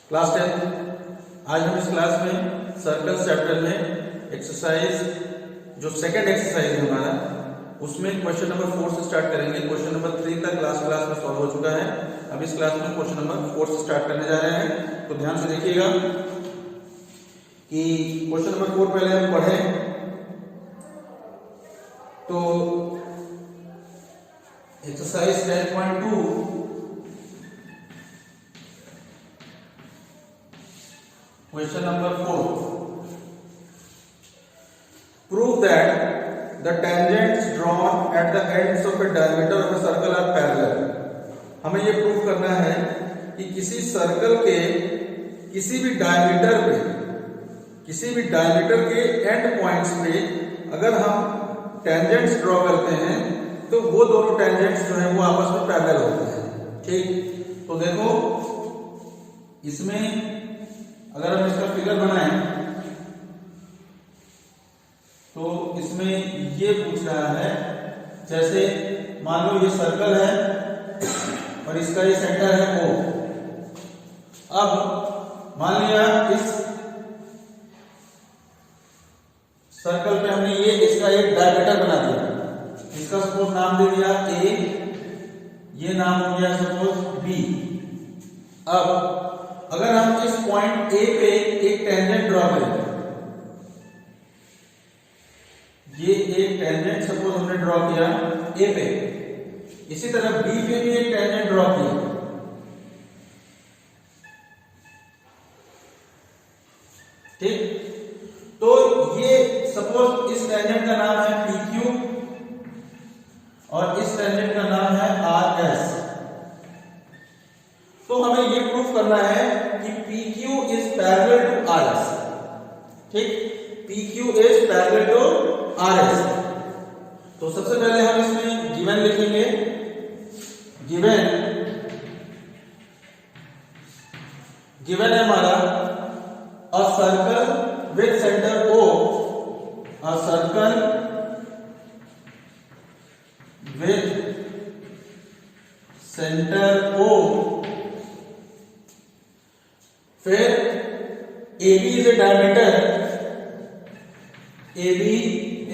Class 10। आज हम इस क्लास में सर्कल चैप्टर में एक्सरसाइज जो सेकंड एक्सरसाइज है हमारा, उसमें क्वेश्चन नंबर 4 से स्टार्ट करेंगे। क्वेश्चन नंबर 3 तक क्लास में सॉल्व हो चुका है। अब इस क्लास में क्वेश्चन नंबर 4 से स्टार्ट करने जा रहे हैं, तो ध्यान से देखिएगा कि क्वेश्चन नंबर 4 पहले हम पढ़ें। तो exercise 10.2 Question number 4. Prove that the tangents drawn at the ends of a diameter of a circle are parallel. हमें ये प्रूव करना है कि किसी सर्कल के किसी भी डायमीटर के एंड पॉइंट्स पे अगर हम टेंजेंट्स ड्रॉ करते हैं तो वो दोनों टेंजेंट्स जो है वो आपस में पैरेलल होते हैं। ठीक, तो देखो इसमें अगर हम इसका फिगर बनाएं तो इसमें ये पूछ रहा है, जैसे मान लो ये सर्कल है और इसका ये सेंटर है O। अब मान लिया इस सर्कल पे हमने ये इसका एक डायमीटर बना दिया, इसका सपोज नाम दे दिया A, ये नाम हो गया सपोज B। अब अगर हम इस पॉइंट A पे एक टेंजेंट ड्रॉ करें, ये एक टेंजेंट सपोज हमने ड्रॉ किया A पे, इसी तरह B पे भी एक टेंजेंट ड्रॉ किया। ठीक, तो ये सपोज इस टेंजेंट का नाम है PQ और इस टेंजेंट का नाम है RS। तो हमें ये प्रूफ करना है कि PQ is parallel to RS। ठीक, PQ is parallel to RS। तो सबसे पहले हम इसमें गिवन लिखेंगे। गिवन है हमारा a circle with centre O, a circle with centre O, फिर AB is a diameter, AB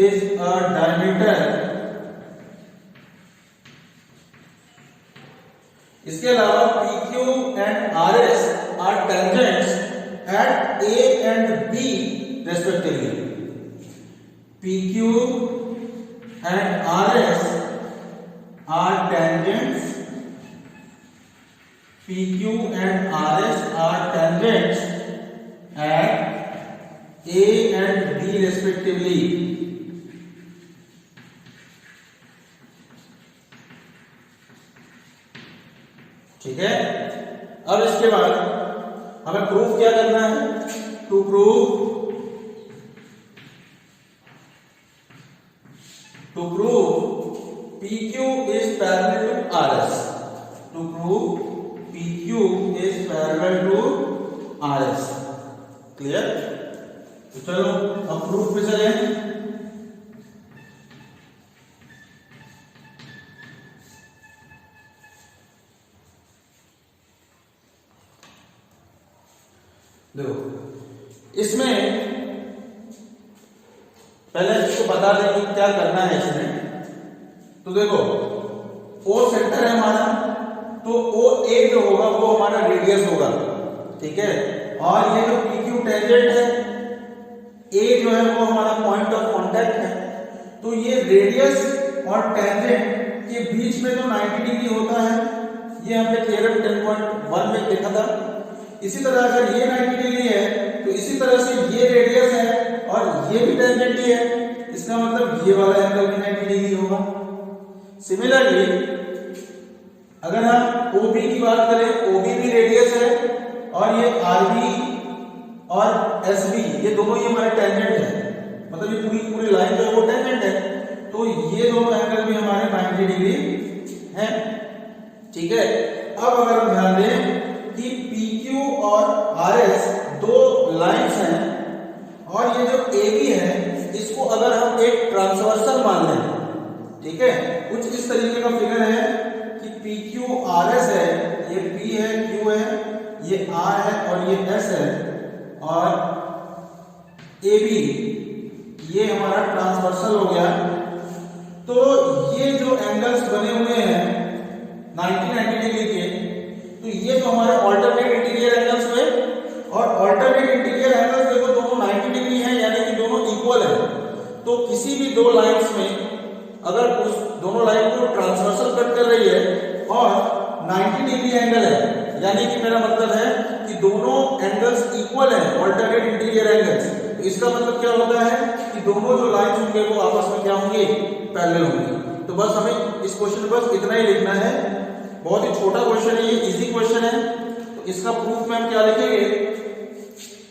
is a diameter। इसके अलावा PQ and RS are tangents at A and B respectively। PQ and RS are tangents, PQ and RS are tangents at A and B respectively। ठीक है, अब इसके बाद हमें proof क्या करना है? To prove PQ is parallel to RS। To prove PQ is parallel to RS। Clear? तो चलो अब प्रूफ पे चलें। देखो इसमें पहले इसको बता दें कि क्या करना है इसमें। तो देखो O सेंटर है हमारा, तो OA जो होगा वो हमारा रेडियस होगा। ठीक है, और ये जो PQ टेंजेंट है, A जो है वो हमारा पॉइंट ऑफ कांटेक्ट है। तो ये रेडियस और टेंजेंट के बीच में जो 90 डिग्री होता है, ये हमने थ्योरम 10.1 में देखा था। इसी तरह अगर ये 90 डिग्री है तो इसी तरह से ये रेडियस है और ये भी टेंजेंट ही है, इसका मतलब ये वाला एंगल भी 90 डिग्री होगा। सिमिलरली अगर हम OB की बात करें, OB भी रेडियस है और ये RB और SB ये दोनों ही हमारे टेंजेंट है, मतलब ये पूरी लाइन जो है वो टेंजेंट है। तो ये दोनों एंगल भी हमारे 90 डिग्री है। ठीक है, अब अगर हम ध्यान दें कि PQ और RS दो लाइंस हैं और ये जो AB है इसको अगर हम एक ट्रांसवर्सल मान लें, ठीक है, कुछ इस तरीके का फिगर है कि PQ RS है, ये P है, Q है, ये आर है और ये एस है, और ए बी ये हमारा ट्रांसवर्सल हो गया। तो ये जो एंगल्स बने हुए हैं 90 डिग्री के, तो ये तो हमारे ऑल्टरनेट इंटीरियर एंगल्स हुए, और ऑल्टरनेट इंटीरियर एंगल्स देखो दोनों 90 डिग्री हैं, यानी कि दोनों इक्वल हैं। तो किसी भी दो लाइंस में अगर उस दोनों लाइन को ट्रांसवर्सल कट कर रही है और 90 डिग्री एंगल है, यानी कि मेरा मतलब है कि दोनों एंगल्स इक्वल हैं, ऑल्टरनेट इंटीरियर एंगल्स, तो इसका मतलब क्या होता है कि दोनों जो लाइंस होंगे वो आपस में क्या होंगे, पैरेलल होंगे। तो बस हमें इस क्वेश्चन में बस इतना ही लिखना है, बहुत ही छोटा क्वेश्चन है, ये इजी क्वेश्चन है। तो इसका प्रूफ में हम क्या लिखेंगे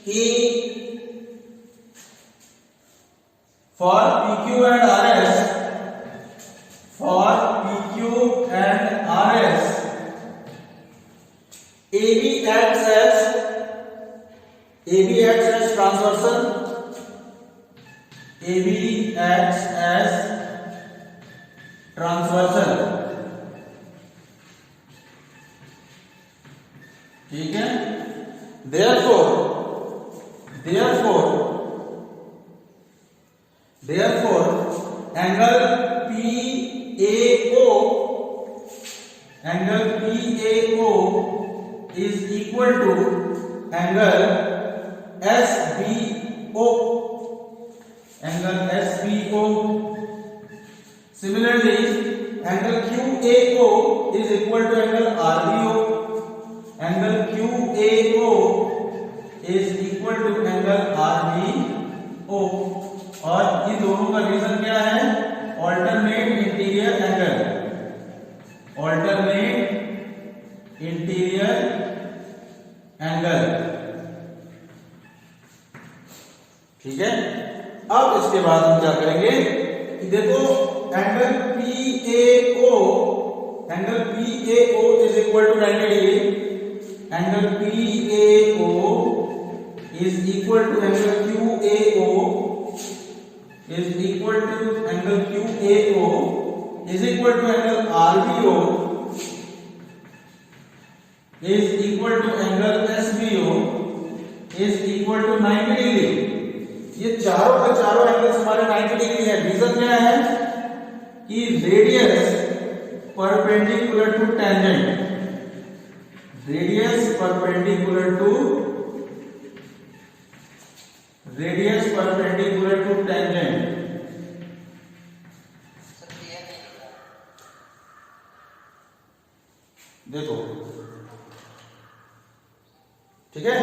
कि for PQ and RS, for PQ and RS, AB acts as transversal, AB acts as transversal, ठीक है। therefore angle PAO is equal to angle SBO. Similarly, angle QAO is equal to angle RBO. Angle QAO is equal to angle RBO. और इन दोनों का reason क्या है, alternate interior angle, alternate interior angle, ठीक है। अब इसके बाद हम क्या करेंगे कि देखो angle PAO is equal to 90 degree, angle PAO is equal to angle QAO is equal to angle QAO is equal to angle RBO is equal to angle SBO is equal to 90 degree. ये चारों के चारों angles हमारे 90 degree है। Reason क्या है कि radius perpendicular to tangent, radius perpendicular to tangent. देखो ठीक है,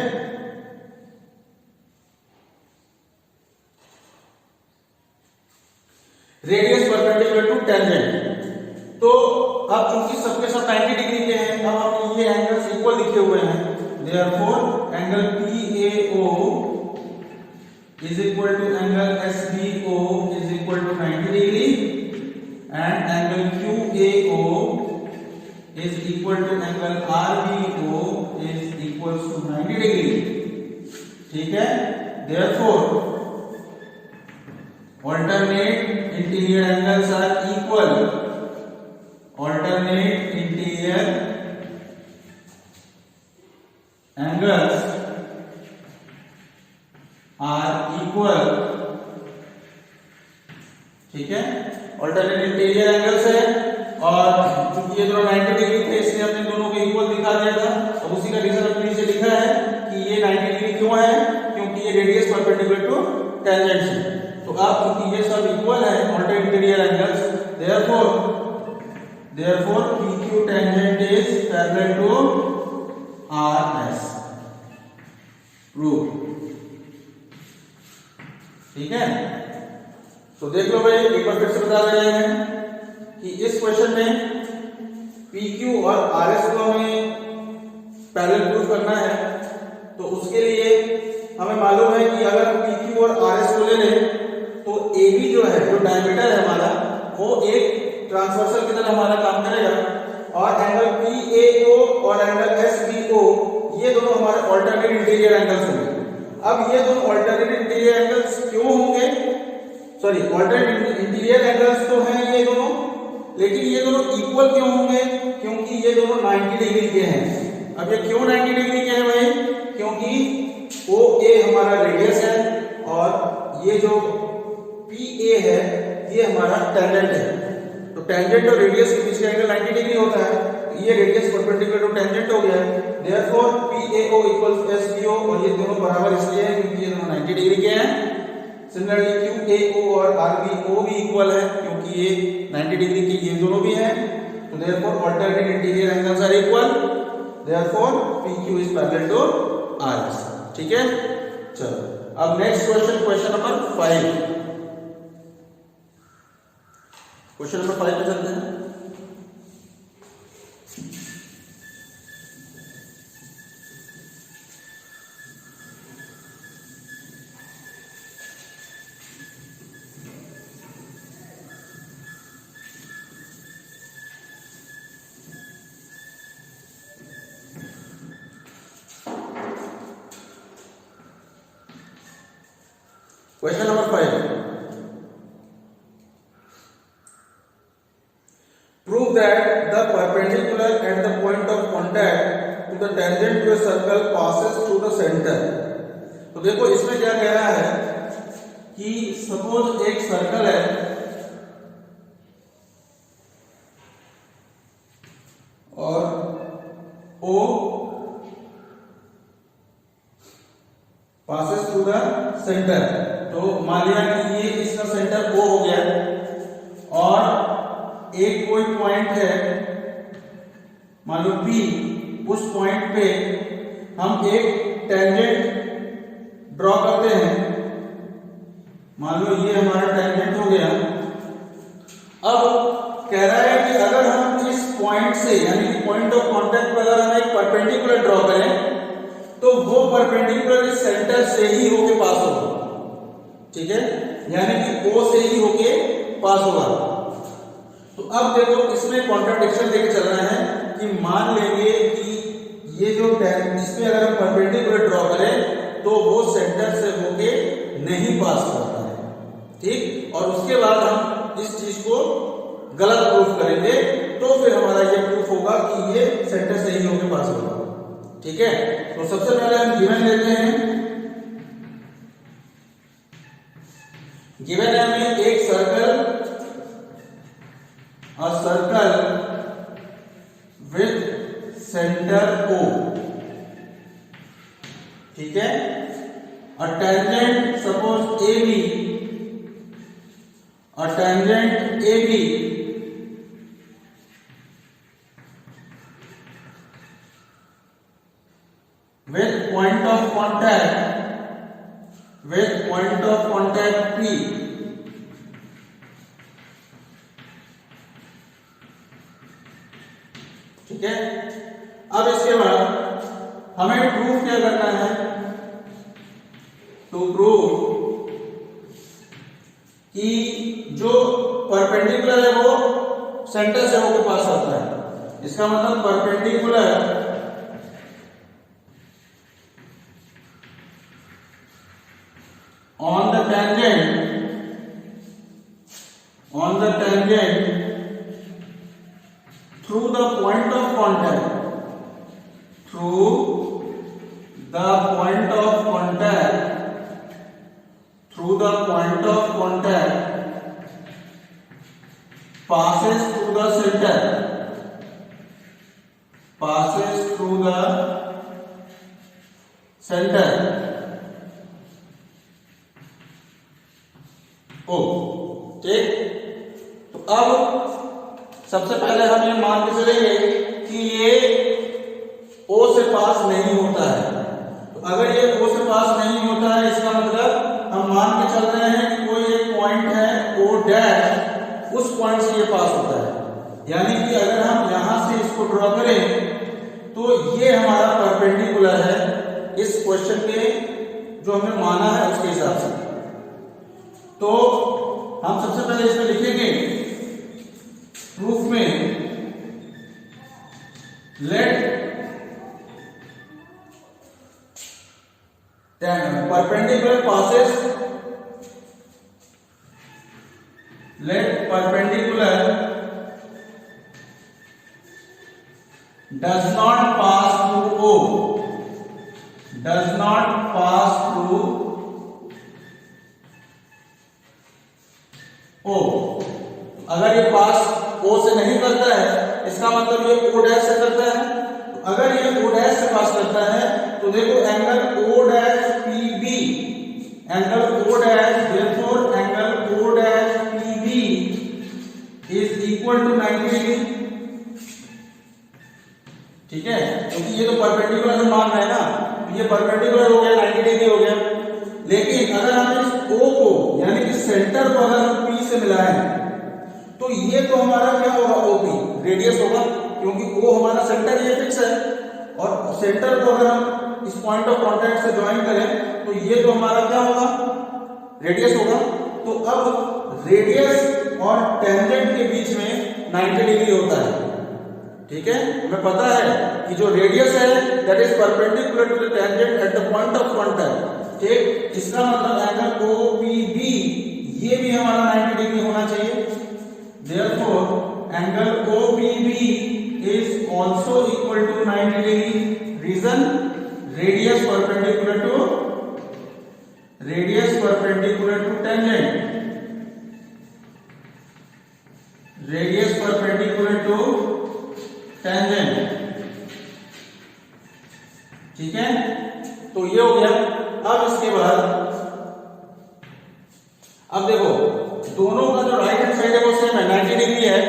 रेडियस परपेंडिकुलर टू टेंजेंट। तो अब चूंकि सबके सब 90 डिग्री के हैं, अब हम ये एंगल्स इक्वल लिखे हुए हैं, therefore angle PAO is equal to angle SBO is equal to 90 degree and angle QAO is equal to angle RBO is equals to 90 degree, ठीक है। therefore alternate interior angles are equal, alternate interior angles are equal, ठीक है। Alternate interior angles है, और क्योंकि ये दोनों 90 degree थे इसलिए हमने दोनों को इक्वल दिखा दिया था। अब उसी का रीजन अपने नीचे लिखा है कि ये 90 डिग्री क्यों है, क्योंकि ये रेडियस परपेंडिकुलर टू टेंजेंट है। तो अब क्योंकि ये सब इक्वल है alternate interior angles, therefore PQ tangent is parallel to RS, prove, ठीक है। तो देख लो भाई, एक बार फिर से बता रहे हैं कि इस क्वेश्चन में PQ और RS को हमें पैरेलल प्रूव करना है। तो उसके लिए हमें मालूम है कि अगर हम PQ और RS को ले लें तो AB जो है, जो डायमीटर है हमारा, वो एक ट्रांसवर्सल की तरह हमारा काम करेगा, और एंगल PAO और एंगल SBO ये दोनों हमारे ऑल्टरनेट इंटीरियर एंगल्स होंगे। अब ये दोनों ऑल्टरनेट इंटीरियर एंगल्स क्यों होंगे, सॉरी ऑल्टरनेट इंटीरियर एंगल्स तो हैं ये दोनों, लेकिन ये दोनों इक्वल क्यों होंगे, क्योंकि ये दोनों 90 डिग्री के हैं। अब ये क्यों 90 डिग्री के है भाई? क्योंकि ओ ए हमारा रेडियस है और ये जो पी ए है ये हमारा टेंजेंट है। तो टेंजेंट और रेडियस के बीच का एंगल 90 डिग्री होता है। तो ये रेडियस परपेंडिकुलर टू टेंजेंट हो गया है। देयरफॉर PAO इक्वल्स SPO, और ये दोनों बराबर इसलिए है क्योंकि ये दोनों 90 डिग्री के हैं। सिमिलरली QAO और RBO भी इक्वल है क्योंकि ये 90 डिग्री के ये दोनों भी हैं। तो therefore alternate interior angles are equal, therefore PQ is parallel to RS। ठीक है, चलो अब next question number 5। Question number 5 पे चलते हैं। Question number 5. Prove that the perpendicular at the point of contact to the tangent to a circle passes through the center. तो देखो इसमें क्या कह रहा है कि सपोज एक सर्कल है और O passes through the center। तो मान लिया कि ये इसका सेंटर O हो गया और एक कोई पॉइंट है मान लो P, उस पॉइंट पे हम एक टेंजेंट ड्रॉ करते हैं। मान लो ये हमारा टेंजेंट हो गया। अब कह रहा है कि अगर हम इस पॉइंट से यानी कि पॉइंट ऑफ कांटेक्ट पर अगर हम एक परपेंडिकुलर ड्रॉ करें तो वो परपेंडिकुलर इस सेंटर से ही होके पास होगा। ठीक है, यानी कि O से ही होके पास होगा। तो अब देखो इसमें कॉन्ट्राडिक्शन लेके चल रहा है कि मान लेंगे कि ये जो इसमें अगर हम परपेंडिकुलर ड्रॉ करें तो वो सेंटर से होके नहीं पास करता है। ठीक, और उसके बाद हम इस चीज को गलत प्रूफ करेंगे तो फिर हमारा ये प्रूफ होगा कि ये सेंटर से ही होके पास होगा। ठीक है, तो सबसे पहले हम गिवन लेते हैं। गिवन है हमें एक circle, a circle with centre O। ठीक है, a tangent suppose AB, a tangent AB with point of contact P। ठीक है, अब इसके बाद हमें प्रूफ क्या करना है? टू प्रूव कि जो परपेंडिकुलर है वो सेंटर से होकर पास होता है। इसका मतलब perpendicular on the tangent through the point of contact passes through the center, O। ठीक, तो अब सबसे पहले हम ये मान के चलेंगे कि ये O से पास नहीं होता है। तो अगर ये O से पास नहीं होता है इसका मतलब हम मान के चल रहे हैं कि कोई एक पॉइंट है O डैश, उस पॉइंट से ये पास होता है। यानी कि अगर हम यहां से इसको ड्रॉ करें तो ये हमारा परपेंडिकुलर है इस क्वेश्चन के जो हमने माना है उसके हिसाब से। तो हम सबसे पहले इसमें लिखेंगे प्रूफ में let perpendicular does not pass through O, does not pass through O. अगर ये पास ओ से नहीं करता है, इसका मतलब ये ओ डैश से करता है। तो अगर ये ओ डैश से पास करता है तो देखो angle O dash P B, angle O dash, therefore angle O dash P B is equal to 90 degree. ठीक है, क्योंकि ये तो परपेंडिकुलर हम मान रहे हैं ना, ये परपेंडिकुलर हो गया, 90 डिग्री हो गया। लेकिन अगर हम इस O को यानी कि सेंटर को अगर हम P से मिलाएं तो ये तो हमारा क्या होगा, OP रेडियस होगा, क्योंकि O हमारा सेंटर ये फिक्स है। और सेंटर को अगर हम इस पॉइंट ऑफ कांटेक्ट से ज्वाइन करें तो ये तो हमारा क्या होगा, रेडियस होगा। तो अब रेडियस और टेंजेंट के बीच में 90 डिग्री होता है। ठीक है, हमें पता है कि जो रेडियस है that is perpendicular to the tangent at the point of contact. ठीक, इसका मतलब एंगल OPB ये भी हमारा 90 डिग्री होना चाहिए। Therefore angle OPB is also equal to 90 degree. Reason, radius perpendicular to tangent, radius perpendicular to tangent. ठीक है, तो ये हो गया। अब इसके बाद अब देखो दोनों का जो राइट हैंड साइड है वो सेम है, 90 डिग्री है।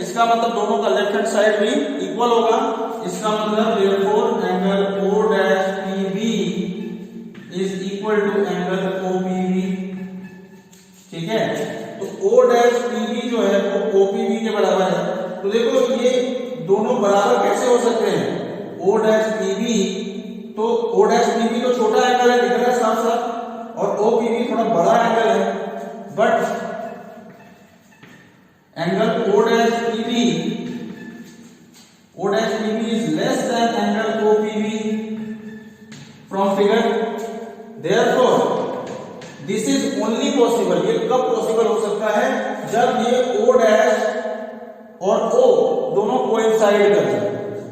इसका मतलब दोनों का लेफ्ट हैंड साइड भी इक्वल होगा। इसका मतलब therefore angle O dash PB is equal to angle OPB। ठीक है, तो O डैश PB जो है वो OPB के बराबर है। तो देखो ये दोनों बराबर कैसे हो सकते हैं, O डैश PB, तो O डैश PB तो छोटा एंगल है, दिख रहा है साफ साफ, और OPB थोड़ा बड़ा एंगल है। But angle O dash PB is less than angle OPB from figure. Therefore this is only possible, ये कब पॉसिबल हो सकता है, जब ये O डैश और O दोनों कोइंसाइड कर जाए।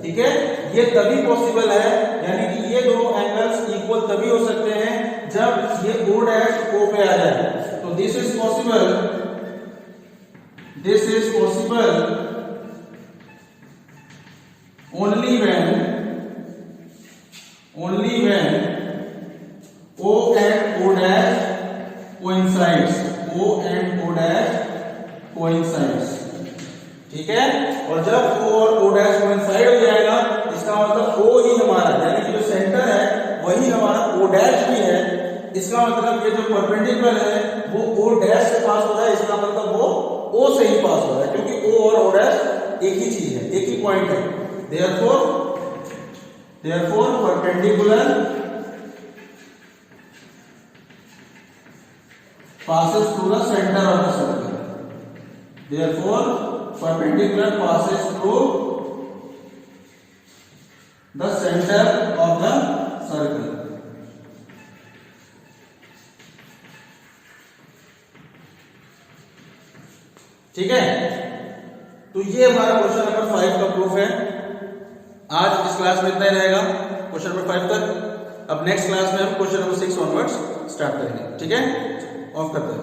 ठीक है, ये तभी पॉसिबल है, यानी कि ये दोनों एंगल्स इक्वल तभी हो सकते हैं जब ये O डैश O पे आ जाए। तो this is possible only when O and O dash coincides, O and O dash coincides। ठीक है, और जब O और O dash coincide हो जाएगा, इसका मतलब O ही हमारा यानी कि जो सेंटर है वही हमारा O dash भी है। इसका मतलब ये जो परपेंडिकुलर है वो O डैश से पास हो रहा है, इसका मतलब वो O से ही पास हो रहा है, क्योंकि O और O डैश एक ही चीज है, एक ही पॉइंट है। Therefore perpendicular passes through the center of the circle. Therefore perpendicular passes through the center of the circle. ठीक है, तो ये हमारा क्वेश्चन नंबर 5 का प्रूफ है। आज इस क्लास में इतना ही रहेगा, क्वेश्चन नंबर 5 तक। अब नेक्स्ट क्लास में हम क्वेश्चन नंबर 6 ऑनवर्ड्स स्टार्ट करेंगे। ठीक है, ऑफ करते हैं।